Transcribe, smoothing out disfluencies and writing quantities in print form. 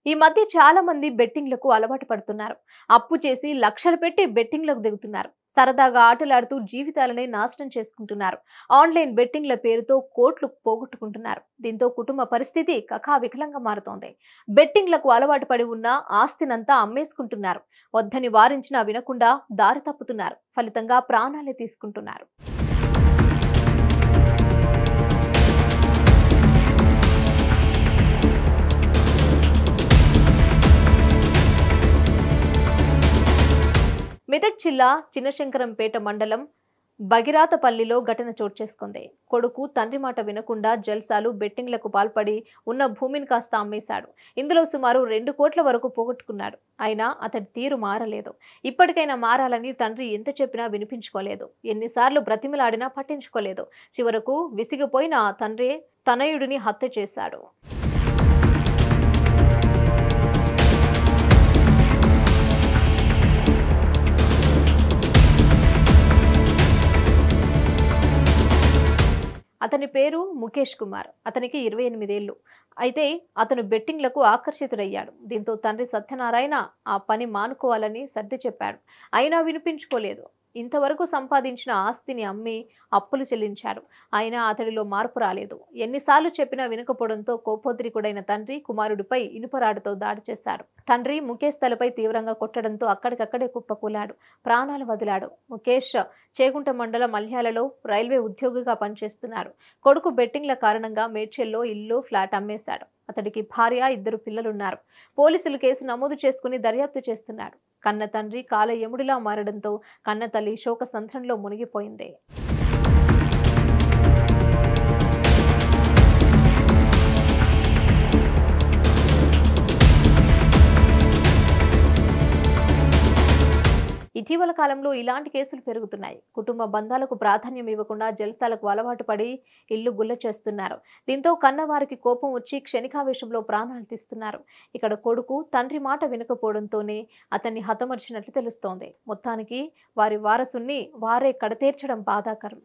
ఈ మధ్య చాలా మంది బెట్టింగ్లకు అలవాటు పడుతున్నారు. అప్పు చేసి లక్షలు పెట్టి బెట్టింగ్లకు దిగుతున్నారు. సరదాగా ఆటలాడుతూ జీవితాలనే నాశనం చేసుకుంటున్నారు. ఆన్లైన్ బెట్టింగ్ల పేరుతో కోట్లు పోగొట్టుకుంటున్నారు. దీంతో కుటుంబ పరిస్థితి కకావికలంగా మారుతోంది. బెట్టింగ్లకు అలవాటు పడి ఉన్న ఆస్తినంతా అమ్మేసుకుంటున్నారు. వద్దని వారించినా వినకుండా దారి తప్పుతున్నారు. ఫలితంగా ప్రాణాలే తీసుకుంటున్నారు. మెదక్ జిల్లా చిన్నశంకరంపేట మండలం భగిరాతపల్లిలో ఘటన చోటు చేసుకుంది. కొడుకు తండ్రి మాట వినకుండా జల్సాలు బెట్టింగ్లకు పాల్పడి ఉన్న భూమిని కాస్త అమ్మేశాడు. ఇందులో సుమారు 2 కోట్ల వరకు పోగొట్టుకున్నాడు. అయినా అతడి తీరు మారలేదు. ఇప్పటికైనా మారాలని తండ్రి ఎంత చెప్పినా వినిపించుకోలేదు. ఎన్నిసార్లు బ్రతిమిలాడినా పట్టించుకోలేదు. చివరకు విసిగిపోయిన ఆ తండ్రి తనయుడిని హత్య చేశాడు. అతని పేరు ముఖేష్ కుమార్. అతనికి 28 ఏళ్లు. అయితే అతను బెట్టింగ్లకు ఆకర్షితుడయ్యాడు. దీంతో తండ్రి సత్యనారాయణ ఆ పని మానుకోవాలని సర్ది చెప్పాడు. అయినా వినిపించుకోలేదు. ఇంతవరకు సంపాదించిన ఆస్తిని అమ్మి అప్పులు చెల్లించాడు. అయినా అతడిలో మార్పు రాలేదు. ఎన్నిసార్లు చెప్పినా వినకపోవడంతో కోపోద్రికుడైన తండ్రి కుమారుడిపై ఇనుపరాడుతో దాడి చేశాడు. తండ్రి ముఖేష్ తలపై తీవ్రంగా కొట్టడంతో అక్కడికక్కడే కుప్పకూలాడు. ప్రాణాలు వదిలాడు. ముఖేష్ చేగుంట మండలం మల్యాలలో రైల్వే ఉద్యోగిగా పనిచేస్తున్నాడు. కొడుకు బెట్టింగ్ల కారణంగా మేడ్చల్లో ఇల్లు, ఫ్లాట్ అమ్మేశాడు. అతడికి భార్య, 2 పిల్లలున్నారు. పోలీసులు కేసు నమోదు చేసుకుని దర్యాప్తు చేస్తున్నాడు. కన్న తండ్రి కాల యముడిలా మారడంతో కన్న తల్లి శోకసంద్రంలో మునిగిపోయింది. ఇటీవల కాలంలో ఇలాంటి కేసులు పెరుగుతున్నాయి. కుటుంబ బంధాలకు ప్రాధాన్యం ఇవ్వకుండా జల్సాలకు అలవాటు పడి ఇల్లు గుల్ల చేస్తున్నారు. దీంతో కన్నవారికి కోపం వచ్చి క్షణికావేశంలో ప్రాణాలు తీస్తున్నారు. ఇక్కడ కొడుకు తండ్రి మాట వినకపోవడంతోనే అతన్ని హతమర్చినట్లు తెలుస్తోంది. మొత్తానికి వారి వారసుని వారే కడతేర్చడం బాధాకరం.